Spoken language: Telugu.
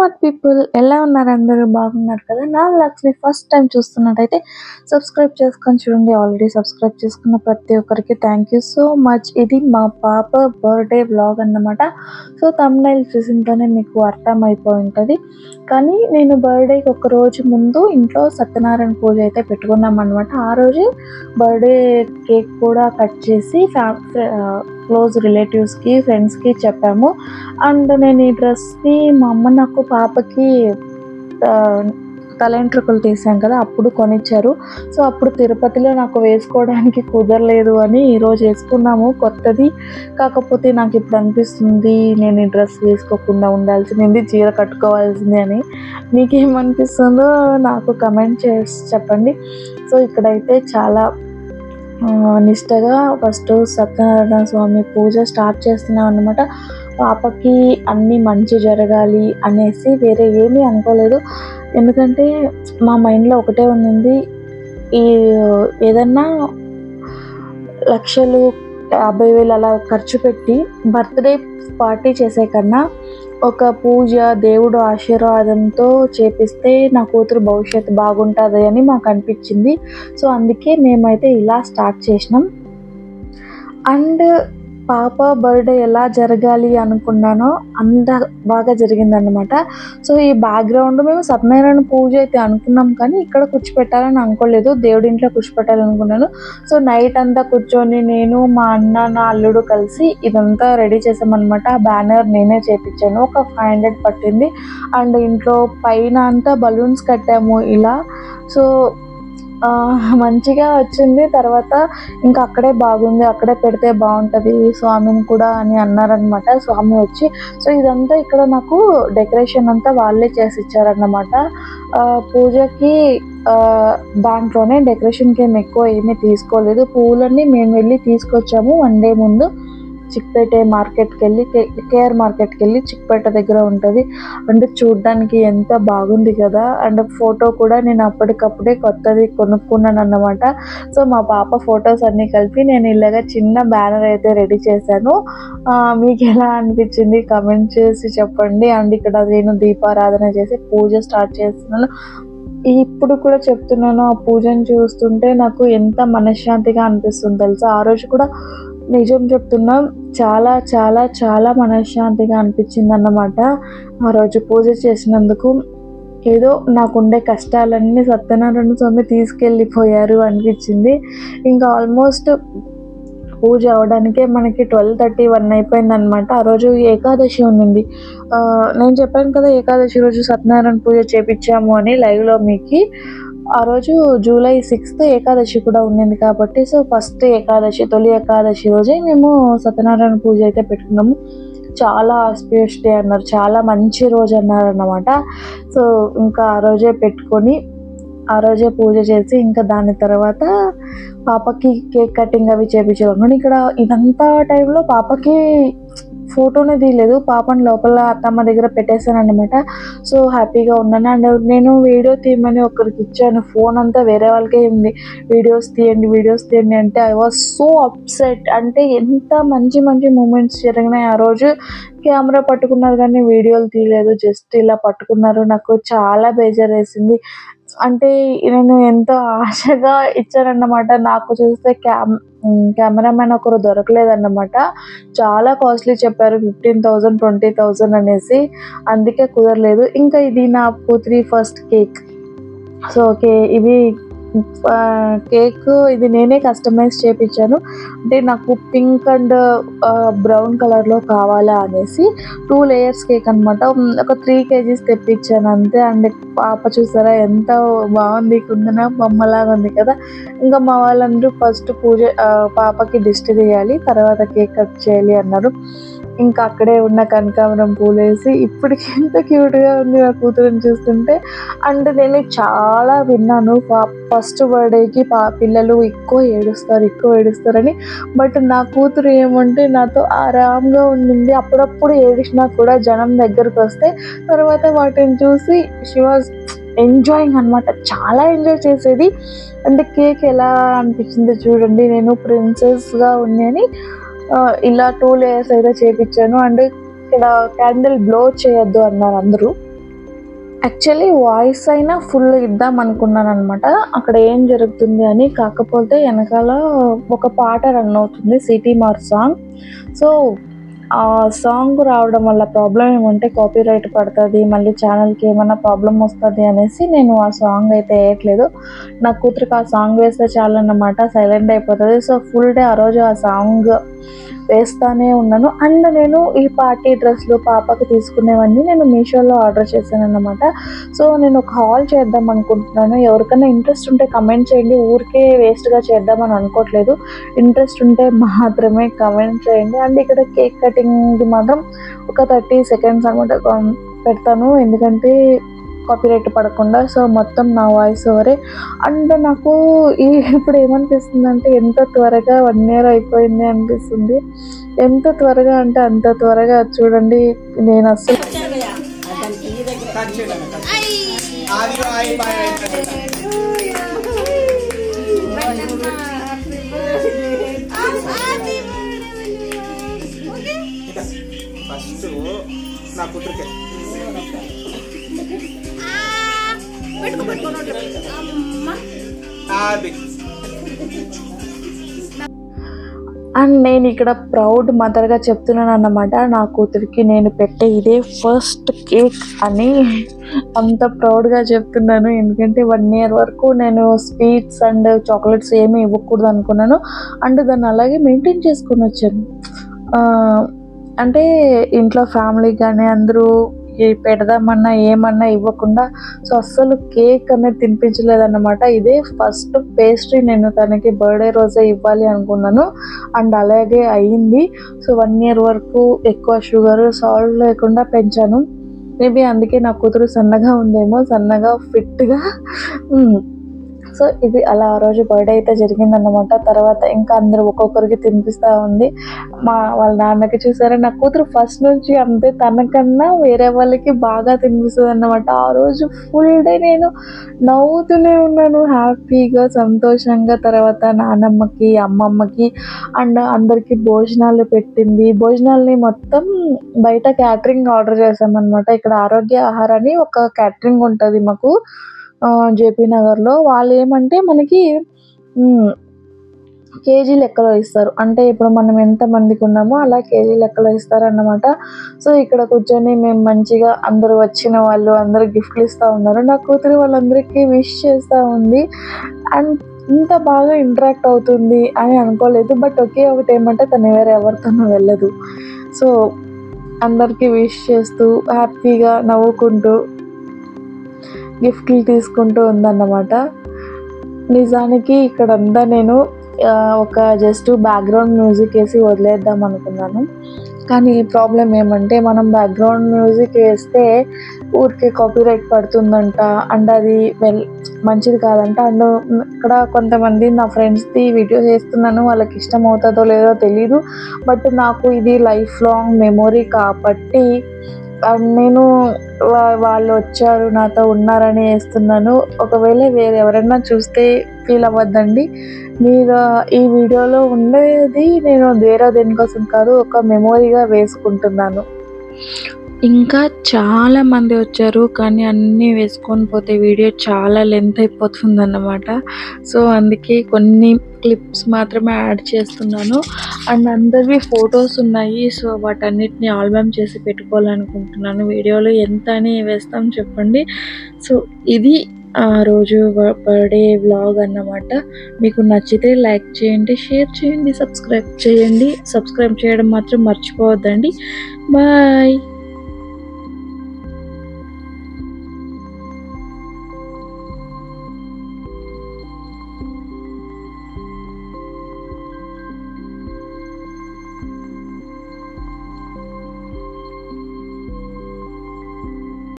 స్మార్ట్ పీపుల్ ఎలా ఉన్నారు? అందరూ బాగున్నారు కదా? నా వ్లాగ్స్‌ని ఫస్ట్ టైం చూస్తున్నట్టయితే సబ్స్క్రైబ్ చేసుకొని చూడండి. ఆల్రెడీ సబ్స్క్రైబ్ చేసుకున్న ప్రతి ఒక్కరికి థ్యాంక్ యూ సో మచ్. ఇది మా పాప బర్త్‌డే వ్లాగ్ అన్నమాట. సో థంబ్‌నెయిల్ చూసింటేనే మీకు అర్థమైపోయి ఉంటది. కానీ నేను బర్త్‌డేకి ఒక రోజు ముందు ఇంట్లో సత్యనారాయణ పూజ అయితే పెట్టుకున్నామన్నమాట. ఆ రోజు బర్త్‌డే కేక్ కూడా కట్ చేసి క్లోజ్ రిలేటివ్స్‌కి, ఫ్రెండ్స్‌కి చెప్పాము. అండ్ నేను ఈ డ్రెస్‌ని మా అమ్మ నాకు పాపకి తలెంట్రుకలు తీసాం కదా, అప్పుడు కొనిచ్చారు. సో అప్పుడు తిరుపతిలో నాకు వేసుకోవడానికి కుదరలేదు అని ఈరోజు వేసుకున్నాము కొత్తది. కాకపోతే నాకు ఇప్పుడు అనిపిస్తుంది నేను ఈ డ్రెస్ వేసుకోకుండా ఉండాల్సింది, చీర కట్టుకోవాల్సింది అని. మీకేమనిపిస్తుందో నాకు కమెంట్ చేసి చెప్పండి. సో ఇక్కడైతే చాలా నిష్టగా ఫస్ట్ సత్యనారాయణ స్వామి పూజ స్టార్ట్ చేస్తున్నాం అన్నమాట. పాపకి అన్నీ మంచి జరగాలి అనేసి వేరే ఏమీ అనుకోలేదు. ఎందుకంటే మా మైండ్లో ఒకటే ఉంది, ఈ ఏదన్నా లక్షలు 50,000 అలా ఖర్చు పెట్టి బర్త్డే పార్టీ చేసే కన్నా ఒక పూజ దేవుడు ఆశీర్వాదంతో చేపిస్తే నా కూతురు భవిష్యత్తు బాగుంటుంది అని మాకు అనిపించింది. సో అందుకే మేమైతే ఇలా స్టార్ట్ చేసినాం. అండ్ పాప బర్త్డే ఎలా జరగాలి అనుకున్నానో అంత బాగా జరిగిందన్నమాట. సో ఈ బ్యాక్గ్రౌండ్ మేము సత్యనారాయణ పూజ అయితే అనుకున్నాం, కానీ ఇక్కడ కూర్చోపెట్టాలని అనుకోలేదు, దేవుడి ఇంట్లో కూర్చోపెట్టాలనుకున్నాను. సో నైట్ అంతా కూర్చొని నేను, మా అన్న, నా అల్లుడు కలిసి ఇదంతా రెడీ చేసామన్నమాట. ఆ బ్యానర్ నేనే చేపించాను, ఒక 500 పట్టింది. అండ్ ఇంట్లో పైన అంతా బలూన్స్ కట్టాము ఇలా. సో మంచిగా వచ్చింది. తర్వాత ఇంకా అక్కడే బాగుంది, అక్కడే పెడితే బాగుంటుంది స్వామిని కూడా అని అన్నారనమాట స్వామి వచ్చి. సో ఇదంతా ఇక్కడ నాకు డెకరేషన్ అంతా వాళ్ళే చేసి ఇచ్చారన్నమాట. పూజకి దాంట్లోనే డెకరేషన్కి ఏమీ తీసుకోలేదు. పువ్వులన్నీ మేము వెళ్ళి తీసుకొచ్చాము 1 డే ముందు. చిక్పేట మార్కెట్కి వెళ్ళి, కేఆర్ మార్కెట్కి వెళ్ళి, చిక్పేట దగ్గర ఉంటుంది. అంటే చూడ్డానికి ఎంత బాగుంది కదా. అండ్ ఫోటో కూడా నేను అప్పటికప్పుడే కొత్తది కొనుక్కున్నాను అన్నమాట. సో మా పాప ఫొటోస్ అన్నీ కలిపి నేను ఇలాగా చిన్న బ్యానర్ అయితే రెడీ చేశాను. మీకు ఎలా అనిపించింది కమెంట్ చేసి చెప్పండి. అండ్ ఇక్కడ నేను దీపారాధన చేసి పూజ స్టార్ట్ చేస్తున్నాను. ఇప్పుడు కూడా చెప్తున్నాను, ఆ పూజను చూస్తుంటే నాకు ఎంత మనశ్శాంతిగా అనిపిస్తుంది తెలుసా. ఆ రోజు కూడా నిజం చెప్తున్నా, చాలా చాలా చాలా మనశ్శాంతిగా అనిపించింది అన్నమాట. ఆ రోజు పూజ చేసినందుకు ఏదో నాకుండే కష్టాలన్నీ సత్యనారాయణ స్వామి తీసుకెళ్ళిపోయారు అనిపించింది. ఇంకా ఆల్మోస్ట్ పూజ అవడానికే మనకి 12:30, 1 అయిపోయిందనమాట. ఆ రోజు ఏకాదశి ఉన్నింది. నేను చెప్పాను కదా ఏకాదశి రోజు సత్యనారాయణ పూజ చేపించాము అని లైవ్లో మీకు. ఆ రోజు జూలై 6th ఏకాదశి కూడా ఉన్నింది కాబట్టి, సో ఫస్ట్ ఏకాదశి, తొలి ఏకాదశి రోజే మేము సత్యనారాయణ పూజ అయితే పెట్టుకున్నాము. చాలా ఆస్పిషియస్ డే అన్నారు, చాలా మంచి రోజు అన్నారన్నమాట. సో ఇంకా ఆ రోజే పెట్టుకొని ఆ రోజే పూజ చేసి ఇంకా దాని తర్వాత పాపకి కేక్ కటింగ్ అవి చేయించాను. ఇక్కడ ఇదంతా టైంలో పాపకి ఫోటోనే తీయలేదు, పాపని లోపల అత్తమ్మ దగ్గర పెట్టేశాను అనమాట. సో హ్యాపీగా ఉన్నాను. అండ్ నేను వీడియో తీయమని ఒకరికి ఇచ్చాను, ఫోన్ అంతా వేరే వాళ్ళకే ఉంది. వీడియోస్ తీయండి అంటే ఐ వాజ్ సో అప్సెట్. అంటే ఎంత మంచి మంచి మూమెంట్స్ జరిగినాయి ఆ రోజు. కెమెరా పట్టుకున్నారు కానీ వీడియోలు తీయలేదు, జస్ట్ ఇలా పట్టుకున్నారు. నాకు చాలా బేజారు వేసింది. అంటే నేను ఎంతో ఆశగా ఇచ్చానన్నమాట. నాకు చూస్తే కెమెరామెన్ ఒకరు దొరకలేదన్నమాట. చాలా కాస్ట్లీ చెప్పారు, 15,000 20,000 అనేసి. అందుకే కుదరలేదు. ఇంకా ఇది నా కూతురి ఫస్ట్ కేక్. సో ఓకే, ఇది కేక్ ఇది నేనే కస్టమైజ్ చేయించాను. అంటే నాకు పింక్ అండ్ బ్రౌన్ కలర్లో కావాలా అనేసి 2 లేయర్స్ కేక్ అనమాట. ఒక 3 kgs తెప్పించాను అంతే. అండ్ పాప చూసారా ఎంత బాగుంది, కుందన బొమ్మలాగా ఉంది కదా. ఇంకా మా వాళ్ళందరూ ఫస్ట్ పాపకి దిష్టి తీయాలి, తర్వాత కేక్ కట్ చేయాలి అన్నారు. ఇంకా అక్కడే ఉన్న కనకాంబరం పూలు వేసి ఇప్పటికి ఎంత క్యూట్గా ఉంది ఆ కూతురుని చూస్తుంటే. అండ్ నేను చాలా విన్నాను ఫస్ట్ బర్త్డేకి పిల్లలు ఎక్కువ ఏడుస్తారని. బట్ నా కూతురు ఏమంటే నాతో ఆరాంగా ఉండింది. అప్పుడప్పుడు ఏడిచినా కూడా జనం దగ్గరకు వస్తే తర్వాత వాటిని చూసి షీ వాజ్ ఎంజాయింగ్ అనమాట. చాలా ఎంజాయ్ చేసేది. అంటే కేక్ ఎలా అనిపించిందో చూడండి. నేను ప్రిన్సెస్గా ఉన్నాయని ఇలా 2 లేయర్స్ అయితే చేపించాను. అండ్ ఇక్కడ క్యాండిల్ బ్లో చేయొద్దు అన్నారు అందరూ. యాక్చువల్లీ వాయిస్ అయినా ఫుల్ ఇద్దాం అనుకున్నాను అనమాట, అక్కడ ఏం జరుగుతుంది అని. కాకపోతే వెనకాల ఒక పాట రన్ అవుతుంది, సిటీ మార్ సాంగ్. సో ఆ సాంగ్ రావడం వల్ల ప్రాబ్లం ఏమంటే కాపీరైట్ పడుతుంది, మళ్ళీ ఛానల్కి ఏమైనా ప్రాబ్లం వస్తుంది అనేసి నేను ఆ సాంగ్ అయితే వేయట్లేదు. నా కూతురికి ఆ సాంగ్ వేస్తే చాలన్నమాట, సైలెంట్ అయిపోతుంది. సో ఫుల్ డే ఆ రోజు ఆ సాంగ్ వేస్తానే ఉన్నాను. అండ్ నేను ఈ పార్టీ డ్రెస్లు పాపకి తీసుకునేవన్నీ నేను మీషోలో ఆర్డర్ చేశాను అన్నమాట. సో నేను ఒక హాల్ చేద్దాం అనుకుంటున్నాను. ఎవరికైనా ఇంట్రెస్ట్ ఉంటే కమెంట్ చేయండి, ఊరికే వేస్ట్గా చేద్దామని అనుకోవట్లేదు. ఇంట్రెస్ట్ ఉంటే మాత్రమే కమెంట్ చేయండి. అండ్ ఇక్కడ కేక్ కటింగ్ మాత్రం ఒక 30 seconds అనమాట పెడతాను, ఎందుకంటే కాపీరైట్ పడకుండా. సో మొత్తం నా వాయిస్ ఓవరే. అండ్ నాకు ఇప్పుడు ఏమనిపిస్తుంది అంటే ఎంత త్వరగా 1 year అయిపోయింది అనిపిస్తుంది. ఎంత త్వరగా అంటే అంత త్వరగా. చూడండి, నేను అసలు ఫస్ట్ నా కూతురికి అండ్ నేను ఇక్కడ ప్రౌడ్ మదర్గా చెప్తున్నాను అన్నమాట, నా కూతురికి నేను పెట్టే ఇదే ఫస్ట్ కేక్ అని అంత ప్రౌడ్గా చెప్తున్నాను. ఎందుకంటే 1 year వరకు నేను స్వీట్స్ అండ్ చాక్లెట్స్ ఏమీ ఇవ్వకూడదు అనుకున్నాను. అండ్ దాన్ని అలాగే మెయింటైన్ చేసుకొని వచ్చాను. అంటే ఇంట్లో ఫ్యామిలీ కానీ అందరూ పెడదామన్నా ఏమన్నా ఇవ్వకుండా. సో అస్సలు కేక్ అనేది తినిపించలేదన్నమాట. ఇదే ఫస్ట్ పేస్ట్రీ నేను తనకి బర్త్డే రోజే ఇవ్వాలి అనుకున్నాను. అండ్ అలాగే అయ్యింది. సో 1 year వరకు ఎక్కువ షుగర్ సాల్ట్ లేకుండా పెంచాను. మేబీ అందుకే నా కూతురు సన్నగా ఉందేమో, సన్నగా ఫిట్గా. సో ఇది అలా ఆ రోజు బర్త్డే అయితే జరిగిందన్నమాట. తర్వాత ఇంకా అందరూ ఒక్కొక్కరికి తినిపిస్తూ ఉంది. వాళ్ళ నాన్నకి చూసారా, నా కూతురు ఫస్ట్ నుంచి అంతే, తనకన్నా వేరే వాళ్ళకి బాగా తినిపిస్తుంది అన్నమాట. ఆ రోజు ఫుల్ డే నేను నవ్వుతూనే ఉన్నాను, హ్యాపీగా సంతోషంగా. తర్వాత నాన్నమ్మకి అమ్మమ్మకి అండ్ అందరికీ భోజనాలు పెట్టింది. భోజనాలని మొత్తం బయట క్యాటరింగ్ ఆర్డర్ చేసామన్నమాట. ఇక్కడ ఆరోగ్య ఆహారాన్ని ఒక క్యాటరింగ్ ఉంటుంది మాకు జేపీ నగర్లో. వాళ్ళు ఏమంటే మనకి కేజీ లెక్కలో ఇస్తారు. అంటే ఇప్పుడు మనం ఎంతమందికి ఉన్నామో అలా కేజీ లెక్కలో ఇస్తారన్నమాట. సో ఇక్కడ కూర్చొని మేము మంచిగా అందరూ వచ్చిన వాళ్ళు అందరూ గిఫ్ట్లు ఇస్తూ ఉన్నారు. నా కూతురు వాళ్ళందరికీ విష్ చేస్తూ ఉంది. అండ్ ఇంత బాగా ఇంటరాక్ట్ అవుతుంది అని అనుకోలేదు. బట్ ఒకే ఒకటి ఏమంటే తను ఎవరితోనూ వెళ్ళదు. సో అందరికీ విష్ చేస్తూ హ్యాపీగా నవ్వుకుంటూ గిఫ్ట్లు తీసుకుంటూ ఉందన్నమాట. నిజానికి ఇక్కడంతా నేను ఒక జస్ట్ బ్యాక్గ్రౌండ్ మ్యూజిక్ వేసి వదిలేద్దాం అనుకున్నాను. కానీ ప్రాబ్లం ఏమంటే మనం బ్యాక్గ్రౌండ్ మ్యూజిక్ వేస్తే ఊరికే కాపీరైట్ పడుతుందంట. అండ్ అది మంచిది కాదంట. అండ్ ఇక్కడ కొంతమంది నా ఫ్రెండ్స్ది వీడియో చేస్తున్నాను, వాళ్ళకి ఇష్టం అవుతుందో లేదో తెలీదు. బట్ నాకు ఇది లైఫ్ లాంగ్ మెమొరీ కాబట్టి నేను వాళ్ళు వచ్చారు నాతో ఉన్నారని వేస్తున్నాను. ఒకవేళ వేరే ఎవరైనా చూస్తే ఫీల్ అవ్వద్దండి. మీరు ఈ వీడియోలో ఉండేది నేను దేనికోసం కాదు, ఒక మెమొరీగా వేసుకుంటున్నాను. ఇంకా చాలామంది వచ్చారు, కానీ అన్నీ వేసుకొని పోతే వీడియో చాలా లెంత్ అయిపోతుందన్నమాట. సో అందుకే కొన్ని క్లిప్స్ మాత్రమే యాడ్ చేస్తున్నాను. అండ్ అందరివి ఫొటోస్ ఉన్నాయి. సో వాటన్నిటిని ఆల్బమ్ చేసి పెట్టుకోవాలనుకుంటున్నాను. వీడియోలో ఎంత అని వేస్తాం చెప్పండి. సో ఇది ఆ రోజు బర్త్డే వ్లాగ్ అన్నమాట. మీకు నచ్చితే లైక్ చేయండి, షేర్ చేయండి, సబ్స్క్రైబ్ చేయండి. సబ్స్క్రైబ్ చేయడం మాత్రం మర్చిపోవద్దండి. బాయ్.